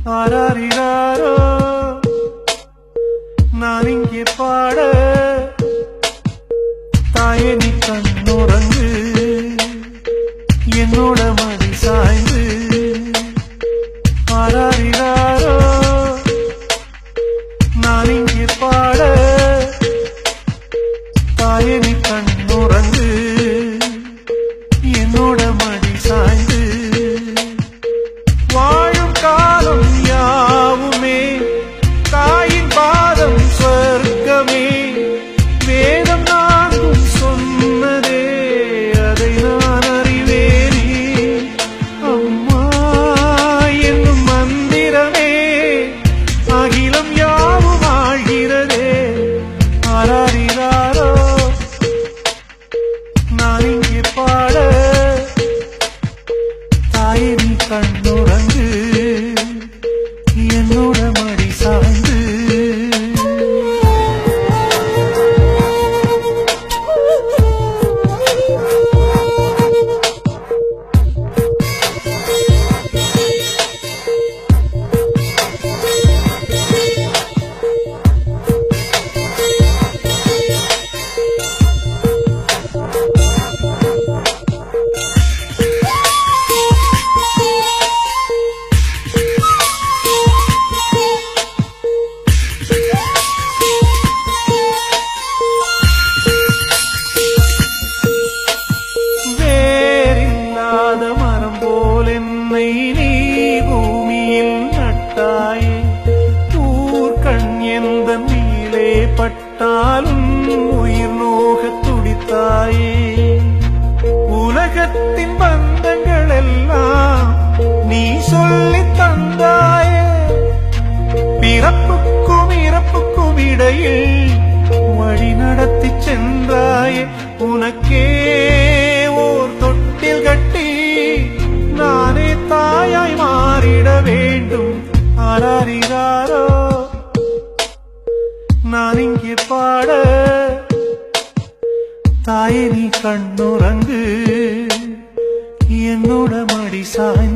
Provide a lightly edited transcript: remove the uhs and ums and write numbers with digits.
ஆராரிராரோ நான் இங்கே பாட தாயே நீ கண்ணுறங்கு என்னோட மடி சாய்ந்து ஆராரிராரோ நான் இங்கே பாட தாயே நீ கண்ணுறங்கு என்னோட மடி சாய்ந்து வாழும் காலம் யாவுமே தாயின் பாதம் சொர்க்கமே வேதம் நான்கும் சொன்னதே அதை நான் அறிவேனே அம்மா என்னும் மந்திரமே அகிலம் யாவும் ஆழ்கிறதே ஆராரிராரோ நான் இங்கே பாட தாயே நீ கண்ணுறங்கு என்னோட மடி சாய்ந்து மரம் போல் என்னை நீ பூமியில் நட்டாயே ஊர்கண் எந்த நீலே பட்டாலும் உயிர் நோக துடித்தாயே உலகத்தின் பந்தங்கள் எல்லாம் நீ சொல்லி தந்தாயே பிறப்புக்கும் இறப்புக்கும் இடையில் வழி நடத்தி சென்றாயே உனக்கே ஓர் தொட்டில் கட்டி நானே தாயாய் மாறிட வேண்டும் ஆராரிராரோ நான் இங்கே பாட தாயே நீ கண்ணுறங்கு என்னோட மடி சாய்ந்து